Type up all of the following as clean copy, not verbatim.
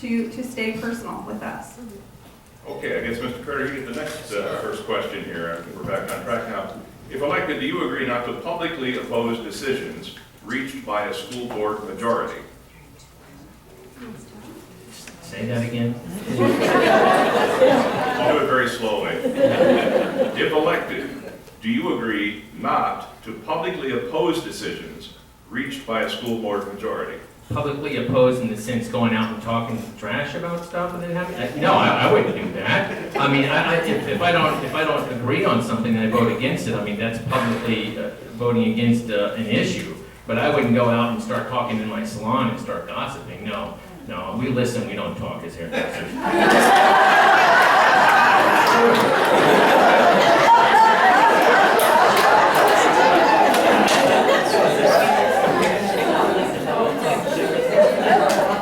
to stay personal with us. Okay, I guess, Mr. Carter, you get the next first question here. I think we're back on track now. If elected, do you agree not to publicly oppose decisions reached by a school board majority? Say that again. I'll do it very slowly. If elected, do you agree not to publicly oppose decisions reached by a school board majority? Publicly opposed in the sense going out and talking trash about stuff and then having, no, I wouldn't do that. I mean, if I don't agree on something and I vote against it, I mean, that's publicly voting against an issue. But I wouldn't go out and start talking in my salon and start gossiping. No, we listen, we don't talk as hairdressers.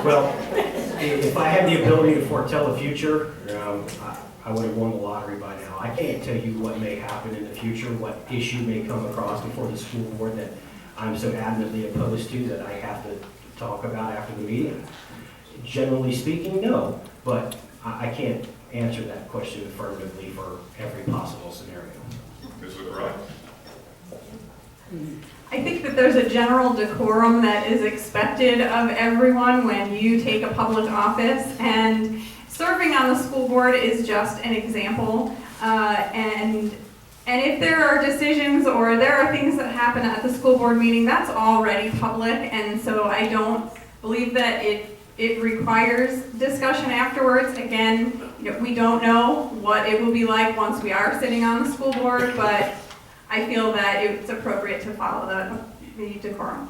Well, if I had the ability to foretell the future, I would have won the lottery by now. I can't tell you what may happen in the future, what issue may come across before the school board that I'm so adamantly opposed to that I have to talk about after the meeting. Generally speaking, no, but I can't answer that question affirmatively for every possible scenario. Ms. LaCroix? I think that there's a general decorum that is expected of everyone when you take a public office, and serving on the school board is just an example. And if there are decisions or there are things that happen at the school board meeting, that's already public, and so I don't believe that it requires discussion afterwards. Again, we don't know what it will be like once we are sitting on the school board, but I feel that it's appropriate to follow the decorum.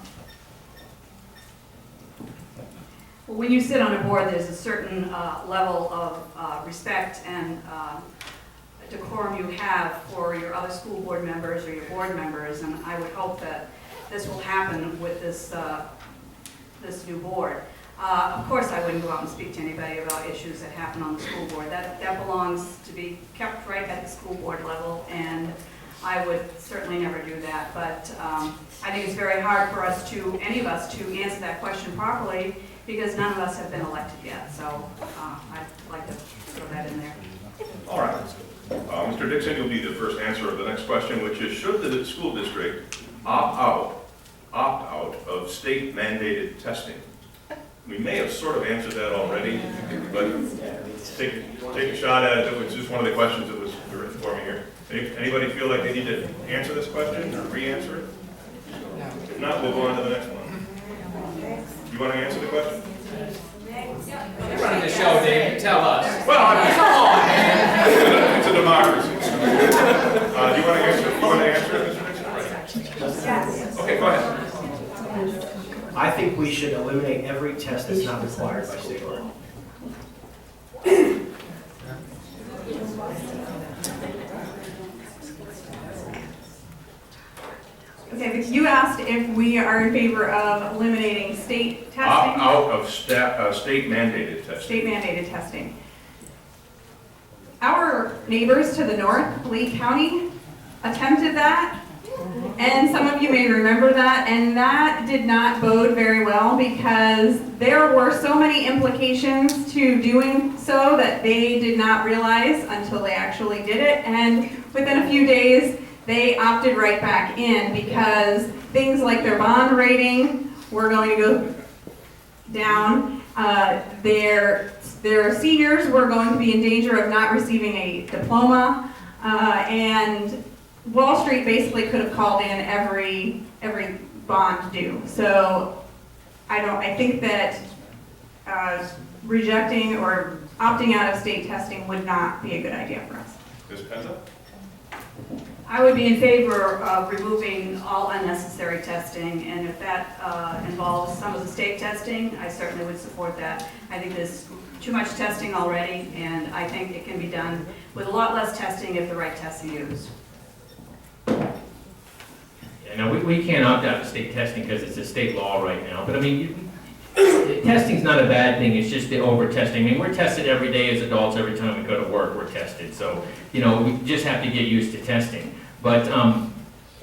Well, when you sit on a board, there's a certain level of respect and decorum you have for your other school board members or your board members, and I would hope that this will happen with this new board. Of course, I wouldn't go out and speak to anybody about issues that happen on the school board. That belongs to be kept right at the school board level, and I would certainly never do that. But I think it's very hard for us any of us, to answer that question properly, because none of us have been elected yet. So I'd like to throw that in there. All right. Mr. Dixon, you'll be the first answer of the next question, which is, should the school district opt out of state mandated testing? We may have sort of answered that already, but take a shot at it. It was just one of the questions that was written for me here. Anybody feel like they need to answer this question or re-answer it? If not, we'll go on to the next one. You want to answer the question? You're running the show, Dave. Tell us. Well, I mean, Come on, man. it's a democracy. Do you want to answer it, Mr. Dixon? Yes. Okay, go ahead. I think we should eliminate every test that's not required by state law. Okay, but you asked if we are in favor of eliminating state testing? Out of state mandated testing. State mandated testing. Our neighbors to the north, Lee County, attempted that, and some of you may remember that, and that did not bode very well because there were so many implications to doing so that they did not realize until they actually did it, and within a few days they opted right back in because things like their bond rating were going to go down. Their seniors were going to be in danger of not receiving a diploma, and Wall Street basically could have called in every bond due. So I think that rejecting or opting out of state testing would not be a good idea for us. Ms. Penta? I would be in favor of removing all unnecessary testing, and if that involves some of the state testing, I certainly would support that. I think there's too much testing already, and I think it can be done with a lot less testing if the right tests are used. Yeah, no, we can't opt out of state testing because it's a state law right now. But I mean, testing's not a bad thing. It's just the over-testing. I mean, we're tested every day as adults. Every time we go to work, we're tested. So, we just have to get used to testing. But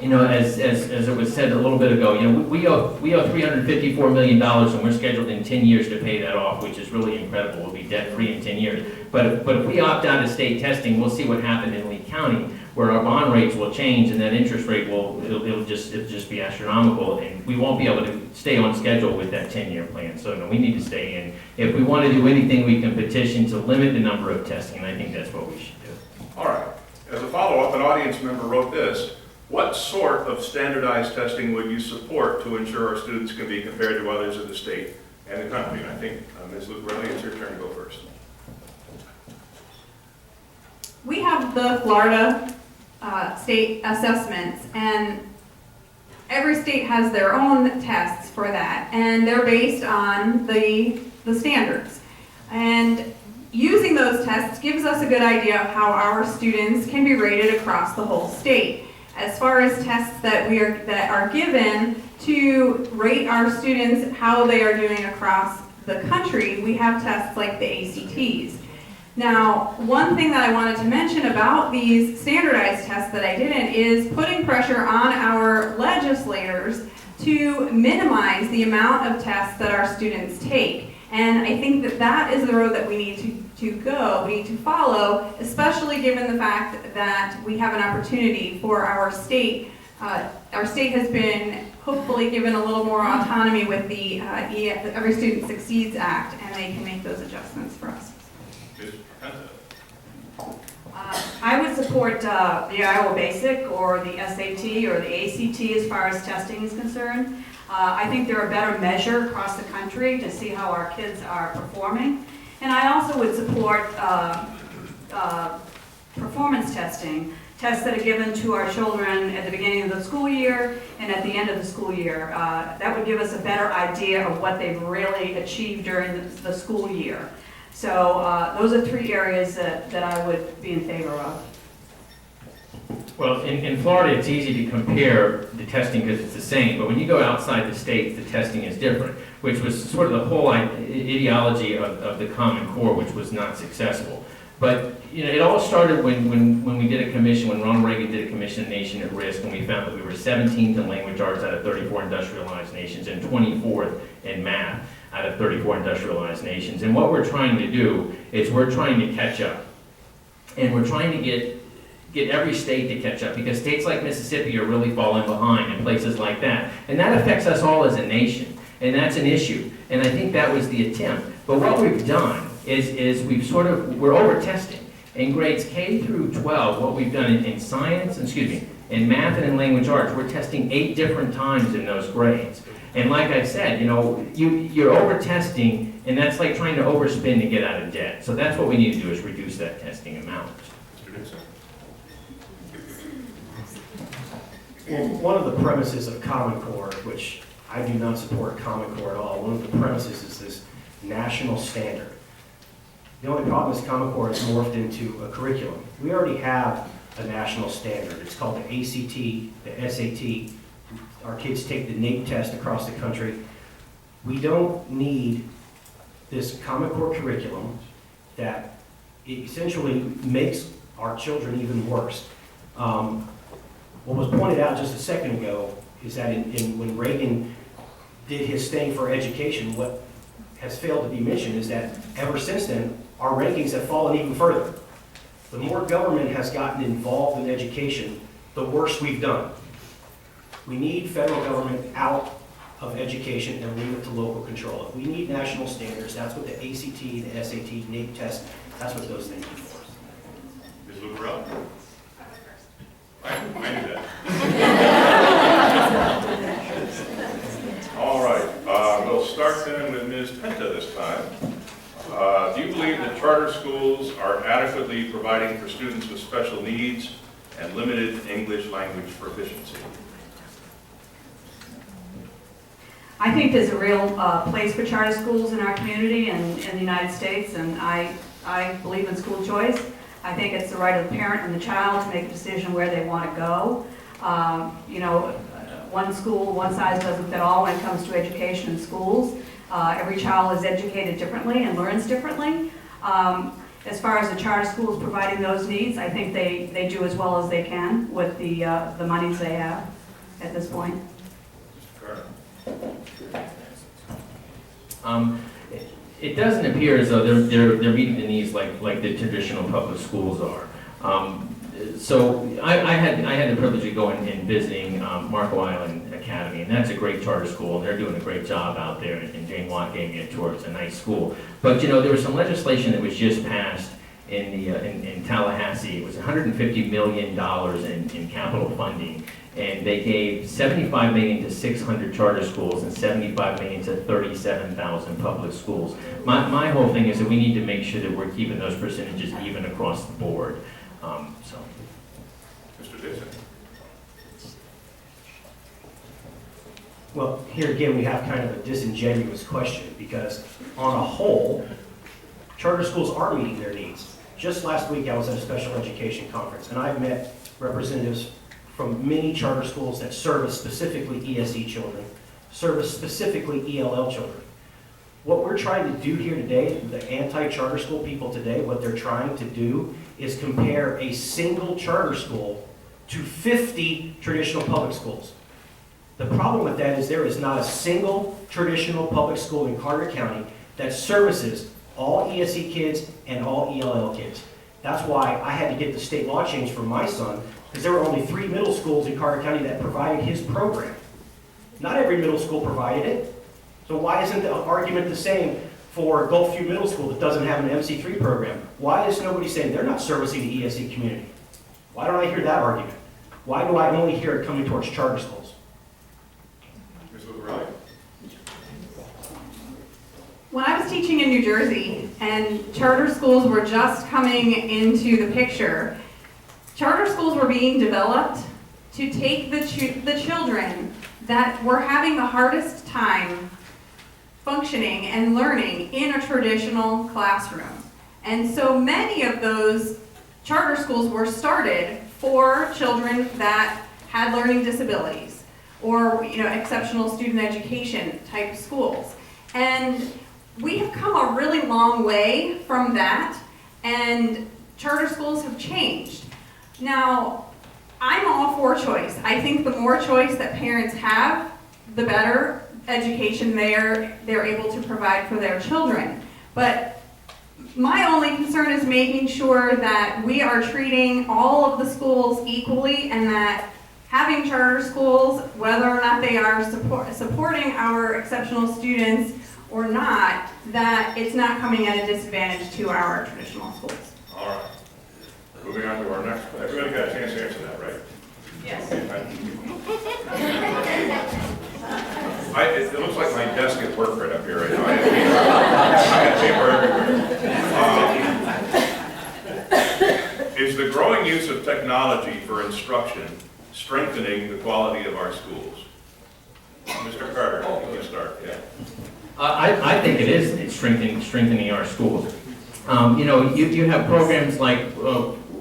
you know, as it was said a little bit ago, you know, we owe $354 million, and we're scheduled in 10 years to pay that off, which is really incredible. We'll be debt-free in 10 years. But if we opt out of state testing, we'll see what happened in Lee County, where our bond rates will change, and that interest rate it'll just be astronomical, and we won't be able to stay on schedule with that 10-year plan. So no, we need to stay in. If we want to do anything, we can petition to limit the number of testing, and I think that's what we should do. All right. As a follow-up, an audience member wrote this: what sort of standardized testing would you support to ensure our students can be compared to others in the state and the country? And I think, Ms. Lucarelli, it's your turn to go first. We have the Florida state assessments, and every state has their own tests for that, and they're based on the standards. And using those tests gives us a good idea of how our students can be rated across the whole state. As far as tests that are given to rate our students how they are doing across the country, we have tests like the ACTs. Now, one thing that I wanted to mention about these standardized tests that I didn't is putting pressure on our legislators to minimize the amount of tests that our students take. And I think that that is the road that we need to go, we need to follow, especially given the fact that we have an opportunity for our state. Our state has been hopefully given a little more autonomy with the Every Student Succeeds Act, and they can make those adjustments for us. I would support the Iowa Basic or the SAT or the ACT as far as testing is concerned. I think they're a better measure across the country to see how our kids are performing. And I also would support performance testing, tests that are given to our children at the beginning of the school year and at the end of the school year. That would give us a better idea of what they've really achieved during the school year. So those are three areas that I would be in favor of. Well, in Florida, it's easy to compare the testing because it's the same, but when you go outside the states, the testing is different, which was sort of the whole ideology of the Common Core, which was not successful. But you know, it all started when we did a commission, when Ronald Reagan did a commission, Nation at Risk, and we found that we were 17th in language arts out of 34 industrialized nations and 24th in math out of 34 industrialized nations. And what we're trying to do is we're trying to catch up. And we're trying to get every state to catch up, because states like Mississippi are really falling behind and places like that. And that affects us all as a nation, and that's an issue. And I think that was the attempt. But what we've done is we're over testing. In grades K through 12, what we've done in science, in math and in language arts, we're testing 8 different times in those grades. And like I said, you know, you're over testing, and that's like trying to overspend to get out of debt. So that's what we need to do, is reduce that testing amount. Mr. Dixon. Well, one of the premises of Common Core, which I do not support Common Core at all, one of the premises is this national standard. The only problem is Common Core has morphed into a curriculum. We already have a national standard. It's called the ACT, the SAT. Our kids take the NAEP test across the country. We don't need this Common Core curriculum that essentially makes our children even worse. What was pointed out just a second ago is that when Reagan did his thing for education, what has failed to be mentioned is that ever since then, our rankings have fallen even further. The more government has gotten involved in education, the worse we've done. We need federal government out of education and leave it to local control. If we need national standards, that's what the ACT, the SAT, NAEP test, that's what those things are for. Ms. Lucarelli? I knew that. All right, we'll start then with Ms. Penta this time. Do you believe that charter schools are adequately providing for students with special needs and limited English language proficiency? I think there's a real place for charter schools in our community and in the United States, and I believe in school choice. I think it's the right of the parent and the child to make a decision where they want to go. You know, one school, one size doesn't fit all when it comes to education in schools. Every child is educated differently and learns differently. As far as the charter schools providing those needs, I think they do as well as they can with the monies they have. at this point. Mr. Carter? It doesn't appear as though they're meeting the needs like the traditional public schools are. So I had the privilege of going and visiting Marco Island Academy, and that's a great charter school, and they're doing a great job out there, and Jane Watt gave me a tour. It's a nice school. But you know, there was some legislation that was just passed in Tallahassee. It was $150 million in capital funding, and they gave $75 million to 600 charter schools and $75 million to 37,000 public schools. My whole thing is that we need to make sure that we're keeping those percentages even across the board. Mr. Dixon? Well, here again, we have kind of a disingenuous question, because on a whole, charter schools are meeting their needs. Just last week, I was at a special education conference, and I've met representatives from many charter schools that service specifically ESE children, service specifically ELL children. What we're trying to do here today, the anti-charter school people today, what they're trying to do is compare a single charter school to 50 traditional public schools. The problem with that is there is not a single traditional public school in Carter County that services all ESE kids and all ELL kids. That's why I had to get the state law changed for my son, because there were only 3 middle schools in Carter County that provided his program. Not every middle school provided it. So why isn't the argument the same for Gulfview Middle School that doesn't have an MC3 program? Why is nobody saying they're not servicing the ESE community? Why don't I hear that argument? Why do I only hear it coming towards charter schools? Ms. O'Reilly? When I was teaching in New Jersey and charter schools were just coming into the picture, charter schools were being developed to take the children that were having the hardest time functioning and learning in a traditional classroom. And so many of those charter schools were started for children that had learning disabilities or exceptional student education type schools. And we have come a really long way from that, and charter schools have changed. Now, I'm all for choice. I think the more choice that parents have, the better education they're able to provide for their children. But my only concern is making sure that we are treating all of the schools equally, and that having charter schools, whether or not they are supporting our exceptional students or not, that it's not coming at a disadvantage to our traditional schools. All right. Moving on to our next, everybody got a chance to answer that, right? Yes. It looks like my desk at work right up here right now. I got paper everywhere. Is the growing use of technology for instruction strengthening the quality of our schools? Mr. Carter, you can start. Yeah. I think it is. It's strengthening our schools. You have programs like,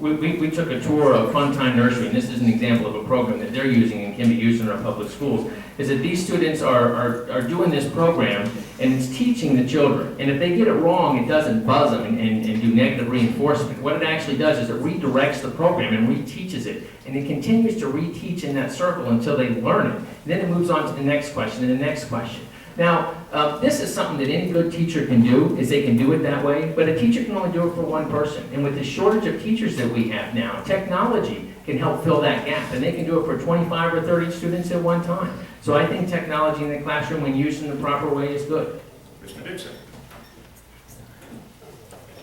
we took a tour of Fun Time Nursery, and this is an example of a program that they're using and can be used in our public schools, is that these students are doing this program, and it's teaching the children. And if they get it wrong, it doesn't buzz them and do negative reinforcement. What it actually does is it redirects the program and reteaches it, and it continues to reteach in that circle until they learn it. And then it moves on to the next question and the next question. Now, this is something that any good teacher can do, is they can do it that way, but a teacher can only do it for one person. And with the shortage of teachers that we have now, technology can help fill that gap, and they can do it for 25 or 30 students at one time. So I think technology in the classroom, when used in the proper way, is good. Mr. Dixon.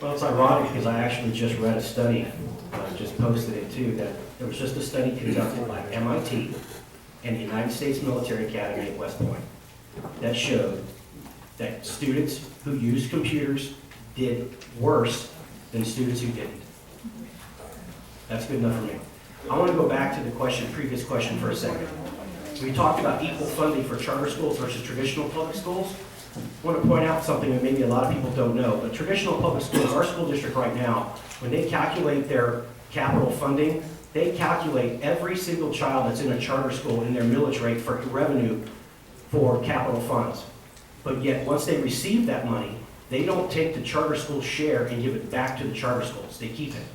Well, it's ironic because I actually just read a study, just posted it too, that there was just a study conducted by MIT and the United States Military Academy at West Point that showed that students who used computers did worse than students who didn't. That's good enough for me. I want to go back to the previous question for a second. We talked about equal funding for charter schools versus traditional public schools. I want to point out something that maybe a lot of people don't know, but traditional public schools, our school district right now, when they calculate their capital funding, they calculate every single child that's in a charter school in their millage rate for revenue for capital funds. But yet, once they receive that money, they don't take the charter school share and give it back to the charter schools. They keep it.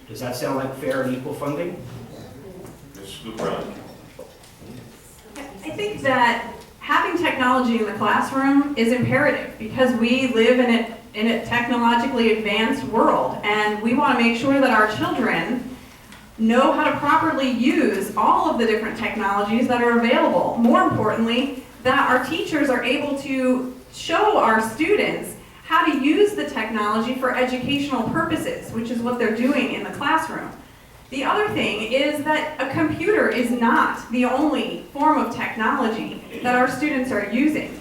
Does that sound like fair and equal funding? Ms. Brown. I think that having technology in the classroom is imperative because we live in a technologically advanced world, and we want to make sure that our children know how to properly use all of the different technologies that are available. More importantly, that our teachers are able to show our students how to use the technology for educational purposes, which is what they're doing in the classroom. The other thing is that a computer is not the only form of technology that our students are using.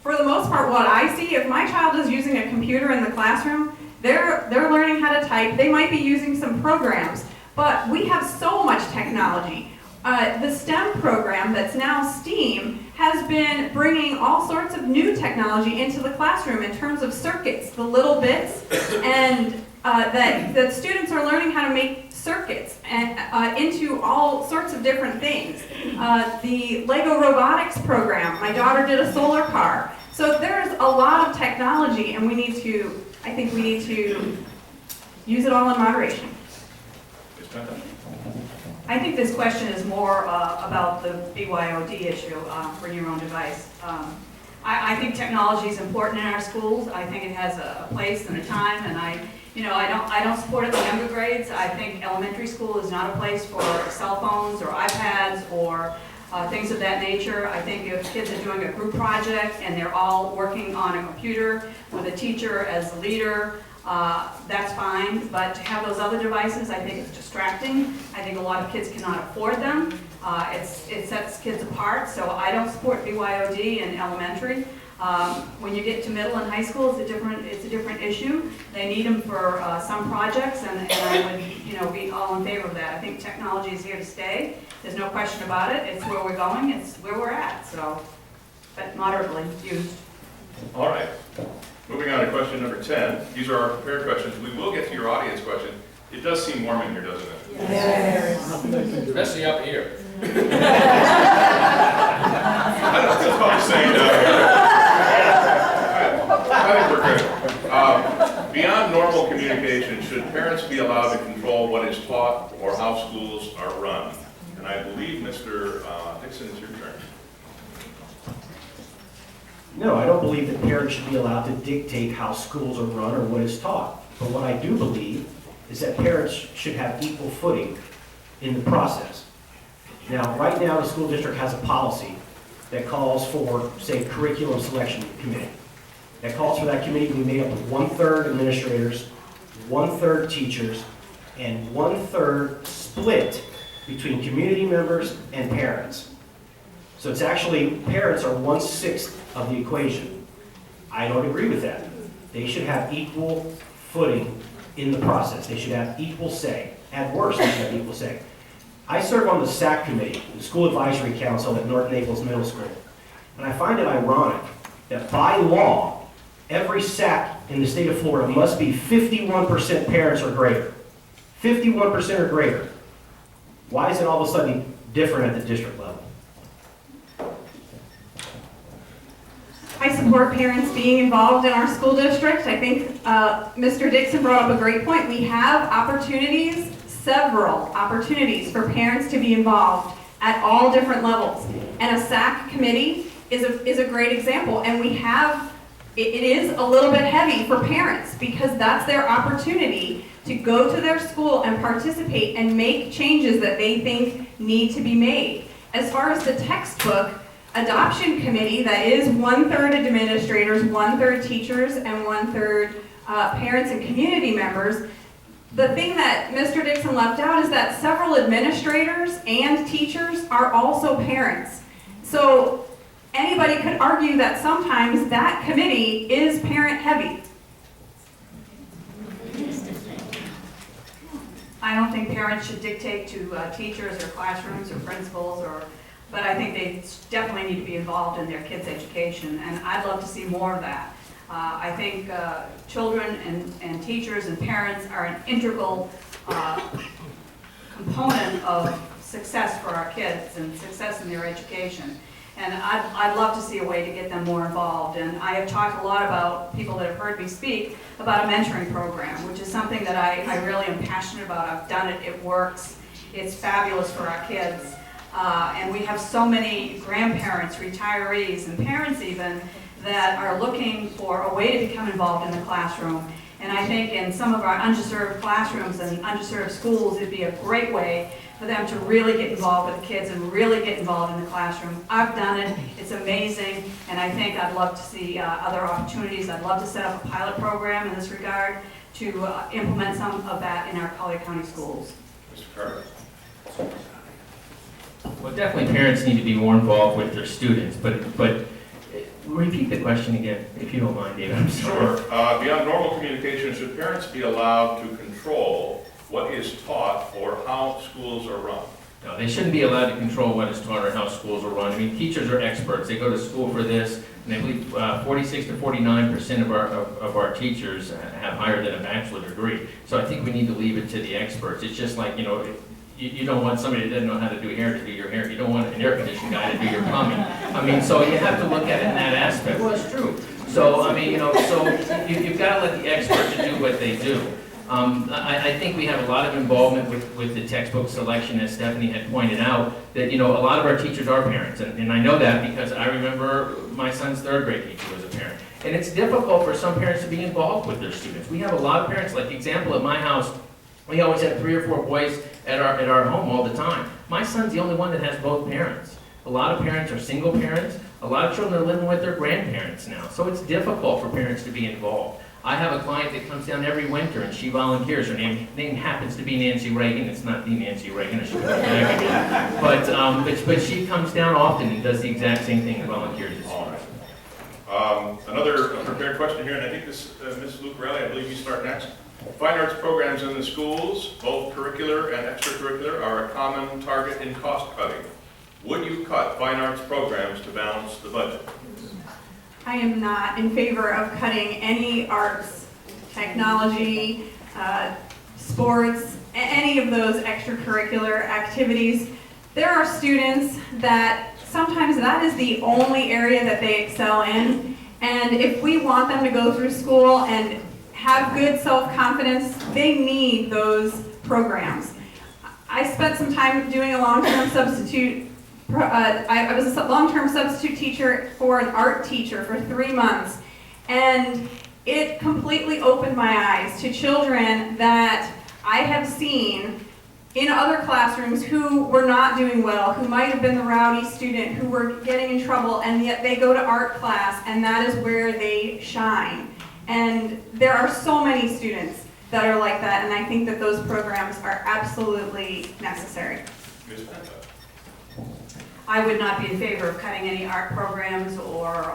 For the most part, what I see, if my child is using a computer in the classroom, they're learning how to type, they might be using some programs, but we have so much technology. The STEM program that's now STEAM has been bringing all sorts of new technology into the classroom in terms of circuits, the little bits, and that students are learning how to make circuits and into all sorts of different things. The Lego robotics program, my daughter did a solar car. So there's a lot of technology, and I think we need to use it all in moderation. I think this question is more about the BYOD issue, bring your own device. I think technology is important in our schools. I think it has a place and a time, and I don't support it in the younger grades. I think elementary school is not a place for cell phones or iPads or things of that nature. I think if kids are doing a group project and they're all working on a computer with a teacher as the leader, that's fine, but to have those other devices, I think it's distracting. I think a lot of kids cannot afford them. It sets kids apart, so I don't support BYOD in elementary. When you get to middle and high school, it's a different issue. They need them for some projects, and I would be all in favor of that. I think technology is here to stay. There's no question about it. It's where we're going. It's where we're at. So, but moderately used. All right. Moving on to question number 10. These are our prepared questions. We will get to your audience question. It does seem warm in here, doesn't it? Yes. Especially up here. I don't know, that's what I'm saying down here. I think we're good. Beyond normal communication, should parents be allowed to control what is taught or how schools are run? And I believe, Mr. Dixon, it's your turn. No, I don't believe that parents should be allowed to dictate how schools are run or what is taught. But what I do believe is that parents should have equal footing in the process. Now, right now, the school district has a policy that calls for, say, curriculum selection committee. That calls for that committee to be made up of 1/3 administrators, 1/3 teachers, and 1/3 split between community members and parents. So it's actually, parents are 1/6 of the equation. I don't agree with that. They should have equal footing in the process. They should have equal say. At worst, they should have equal say. I serve on the SAC committee, the School Advisory Council at North Naples Middle School. And I find it ironic that by law, every SAC in the state of Florida must be 51% parents or greater. 51% or greater. Why is it all of a sudden different at the district level? I support parents being involved in our school district. I think Mr. Dixon brought up a great point. We have opportunities, several opportunities for parents to be involved at all different levels. And a SAC committee is a great example. And we have, it is a little bit heavy for parents because that's their opportunity to go to their school and participate and make changes that they think need to be made. As far as the textbook adoption committee, that is 1/3 administrators, 1/3 teachers, and 1/3 parents and community members. The thing that Mr. Dixon left out is that several administrators and teachers are also parents. So anybody could argue that sometimes that committee is parent heavy. I don't think parents should dictate to teachers or classrooms or principals, but I think they definitely need to be involved in their kids' education, and I'd love to see more of that. I think children and teachers and parents are an integral component of success for our kids and success in their education. And I'd love to see a way to get them more involved. And I have talked a lot about, people that have heard me speak, about a mentoring program, which is something that I really am passionate about. I've done it, it works, it's fabulous for our kids. And we have so many grandparents, retirees, and parents even, that are looking for a way to become involved in the classroom. And I think in some of our underserved classrooms and underserved schools, it'd be a great way for them to really get involved with the kids and really get involved in the classroom. I've done it, it's amazing, and I think I'd love to see other opportunities. I'd love to set up a pilot program in this regard to implement some of that in our Collier County schools. Mr. Carter? Well, definitely parents need to be more involved with their students, but repeat the question again, if you don't mind, David, I'm sorry. Sure. Beyond normal communication, should parents be allowed to control what is taught or how schools are run? No, they shouldn't be allowed to control what is taught or how schools are run. I mean, teachers are experts. They go to school for this, and I believe 46 to 49% of our teachers have higher than a bachelor degree. So I think we need to leave it to the experts. It's just like, you don't want somebody that doesn't know how to do hair to do your hair. You don't want an air conditioning guy to do your plumbing. I mean, so you have to look at it in that aspect. Well, it's true. So, I mean, so you've got to let the experts do what they do. I think we have a lot of involvement with the textbook selection, as Stephanie had pointed out, that, a lot of our teachers are parents. And I know that because I remember my son's third grade teacher was a parent. And it's difficult for some parents to be involved with their students. We have a lot of parents, like the example at my house, we always have 3 or 4 boys at our home all the time. My son's the only one that has both parents. A lot of parents are single parents. A lot of children are living with their grandparents now. So it's difficult for parents to be involved. I have a client that comes down every winter and she volunteers. Her name happens to be Nancy Reagan. It's not the Nancy Reagan, I should but she comes down often and does the exact same thing and volunteers. All right. Another prepared question here, and I think this, Ms. Lucarelli, I believe you start next. Fine arts programs in the schools, both curricular and extracurricular, are a common target in cost cutting. Would you cut fine arts programs to balance the budget? I am not in favor of cutting any arts, technology, sports, any of those extracurricular activities. There are students that sometimes that is the only area that they excel in, and if we want them to go through school and have good self-confidence, they need those programs. I spent some time doing a long-term substitute. I was a long-term substitute teacher for an art teacher for 3 months, and it completely opened my eyes to children that I have seen in other classrooms who were not doing well, who might have been the rowdy student, who were getting in trouble, and yet they go to art class, and that is where they shine. And there are so many students that are like that, and I think that those programs are absolutely necessary. Ms. Penta? I would not be in favor of cutting any art programs or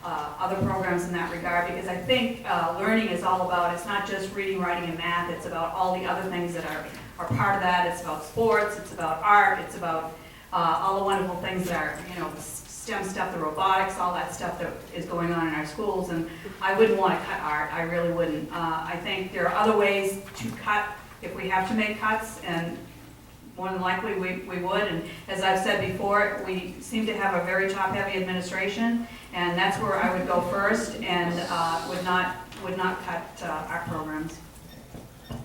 other programs in that regard, because I think learning is all about, it's not just reading, writing, and math, it's about all the other things that are part of that. It's about sports, it's about art, it's about all the wonderful things that are, STEM stuff, the robotics, all that stuff that is going on in our schools, and I wouldn't want to cut art, I really wouldn't. I think there are other ways to cut if we have to make cuts, and more than likely we would, and as I've said before, we seem to have a very top-heavy administration, and that's where I would go first, and would not cut art programs.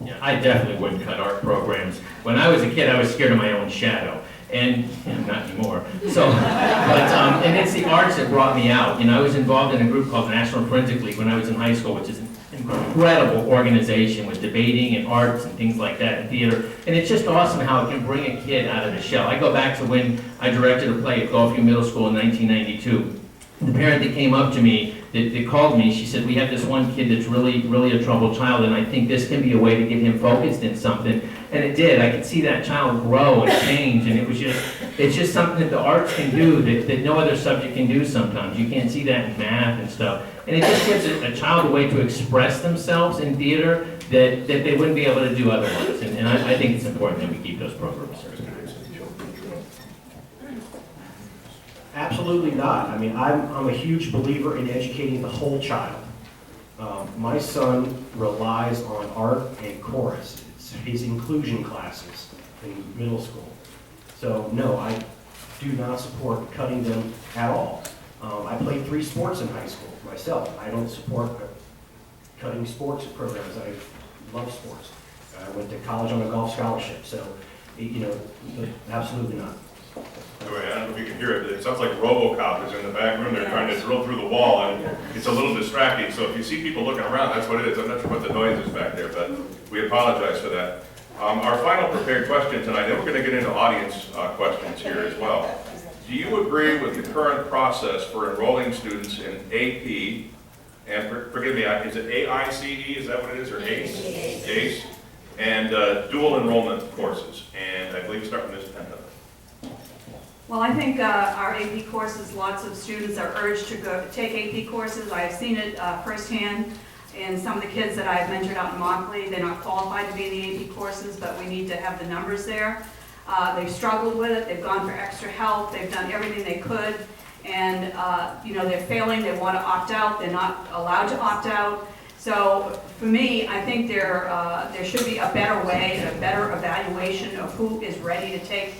Yeah, I definitely wouldn't cut art programs. When I was a kid, I was scared of my own shadow. And not anymore. So, and it's the arts that brought me out. I was involved in a group called the National Forensic League when I was in high school, which is an incredible organization with debating and arts and things like that, and theater. And it's just awesome how it can bring a kid out of the shell. I go back to when I directed a play at Gulfview Middle School in 1992. The parent that came up to me, that called me, she said, we have this one kid that's really, really a troubled child, and I think this can be a way to get him focused in something. And it did. I could see that child grow and change, and it's just something that the arts can do that no other subject can do sometimes. You can't see that in math and stuff. And it just gives a child a way to express themselves in theater that they wouldn't be able to do otherwise. And I think it's important that we keep those programs. Absolutely not. I mean, I'm a huge believer in educating the whole child. My son relies on art and chorus. It's his inclusion classes in middle school. So no, I do not support cutting them at all. I played 3 sports in high school myself. I don't support cutting sports programs. I love sports. I went to college on a golf scholarship, so absolutely not. Anyway, I don't know if you can hear it, but it sounds like RoboCop is in the back room. They're trying to drill through the wall, and it's a little distracting. So if you see people looking around, that's what it is. I'm not sure what the noise is back there, but we apologize for that. Our final prepared question tonight, and we're going to get into audience questions here as well. Do you agree with the current process for enrolling students in AP, and forgive me, is it AICE, is that what it is, or ACE? ACE, and dual enrollment courses, and I believe start from Ms. Penta. Well, I think our AP courses, lots of students are urged to go take AP courses. I've seen it firsthand in some of the kids that I've mentored out in Mockley. They're not qualified to be in the AP courses, but we need to have the numbers there. They've struggled with it. They've gone for extra help. They've done everything they could. And, you know, they're failing. They want to opt out. They're not allowed to opt out. So for me, I think there should be a better way, a better evaluation of who is ready to take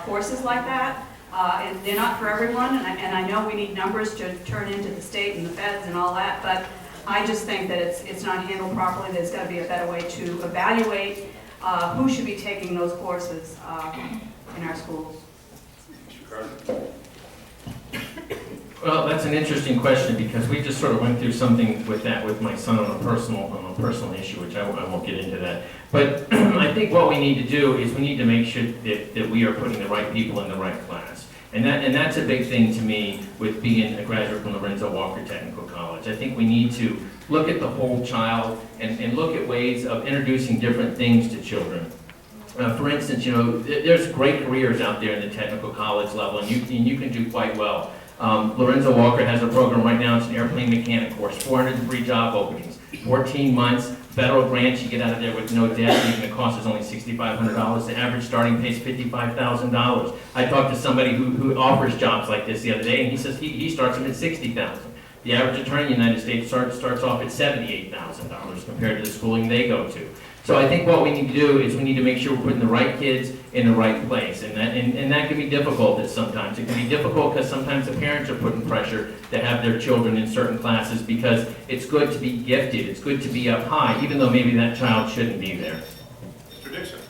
courses like that. And they're not for everyone, and I know we need numbers to turn into the state and the feds and all that, but I just think that it's not handled properly. There's got to be a better way to evaluate who should be taking those courses in our schools. Mr. Carter? Well, that's an interesting question, because we just sort of went through something with that with my son on a personal issue, which I won't get into that. But I think what we need to do is we need to make sure that we are putting the right people in the right class. And that's a big thing to me with being a graduate from Lorenzo Walker Technical College. I think we need to look at the whole child and look at ways of introducing different things to children. For instance, you know, there's great careers out there in the technical college level, and you can do quite well. Lorenzo Walker has a program right now. It's an airplane mechanic course, 403 job openings, 14 months, federal grants. You get out of there with no debt. Even the cost is only $6,500. The average starting pay is $55,000. I talked to somebody who offers jobs like this the other day, and he says he starts them at $60,000. The average attorney in the United States starts off at $78,000 compared to the schooling they go to. So I think what we need to do is we need to make sure we're putting the right kids in the right place, and that can be difficult at sometimes. It can be difficult because sometimes the parents are putting pressure to have their children in certain classes because it's good to be gifted, it's good to be up high, even though maybe that child shouldn't be there. Mr. Dixon?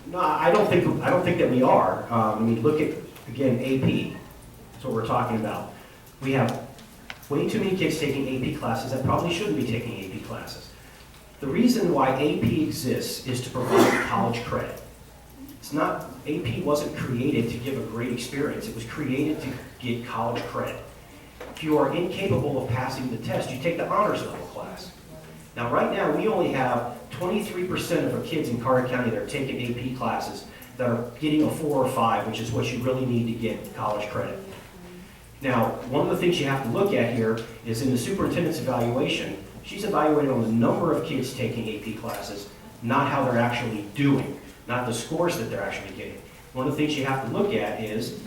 No, I don't think that we are. I mean, look at, again, AP. That's what we're talking about. We have way too many kids taking AP classes that probably shouldn't be taking AP classes. The reason why AP exists is to provide college credit. It's not, AP wasn't created to give a great experience. It was created to get college credit. If you are incapable of passing the test, you take the honors level class. Now, right now, we only have 23% of our kids in Carter County that are taking AP classes that are getting a 4 or 5, which is what you really need to get college credit. Now, one of the things you have to look at here is in the superintendent's evaluation, she's evaluated on the number of kids taking AP classes, not how they're actually doing, not the scores that they're actually getting. One of the things you have to look at is,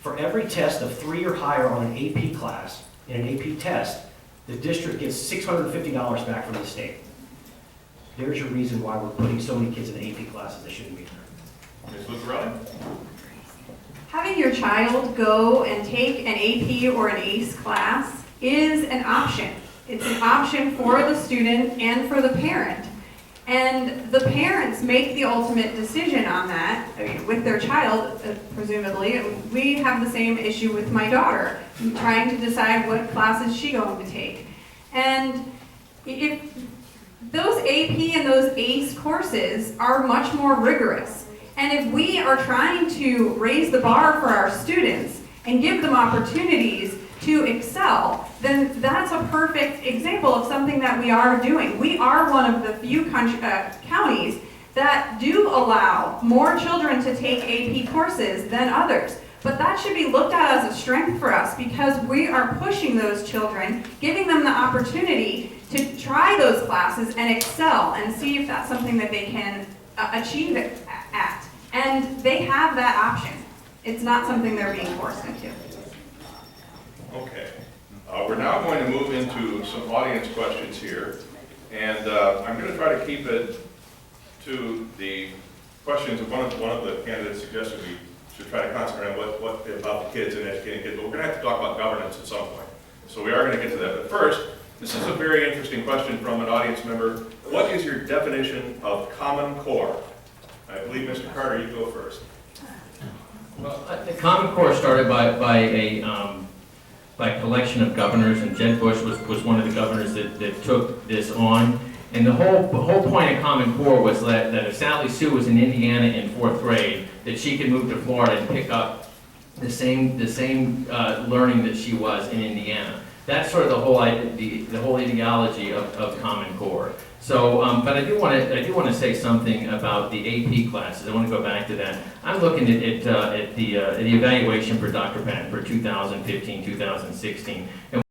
for every test of 3 or higher on an AP class, in an AP test, the district gets $650 back from the state. There's your reason why we're putting so many kids in AP classes that shouldn't be there. Ms. Lucarelli? Having your child go and take an AP or an ACE class is an option. It's an option for the student and for the parent. And the parents make the ultimate decision on that, I mean, with their child, presumably. We have the same issue with my daughter, trying to decide what classes she's going to take. And if those AP and those ACE courses are much more rigorous, and if we are trying to raise the bar for our students and give them opportunities to excel, then that's a perfect example of something that we are doing. We are one of the few counties that do allow more children to take AP courses than others. But that should be looked at as a strength for us because we are pushing those children, giving them the opportunity to try those classes and excel and see if that's something that they can achieve it at. And they have that option. It's not something they're being forced into. Okay. We're now going to move into some audience questions here. And I'm going to try to keep it to the questions of one of the candidates suggested we should try to concentrate on what about the kids and educating kids. But we're going to have to talk about governance at some point. So we are going to get to that. But first, this is a very interesting question from an audience member. What is your definition of Common Core? I believe, Mr. Carter, you go first. Well, the Common Core started by a collection of governors, and Jed Bush was one of the governors that took this on. And the whole point of Common Core was that if Sally Sue was in Indiana in 4th grade, that she could move to Florida and pick up the same learning that she was in Indiana. That's sort of the whole ideology of Common Core. So, but I do want to say something about the AP classes. I want to go back to that. I'm looking at the evaluation for Dr. Patton for 2015, 2016, and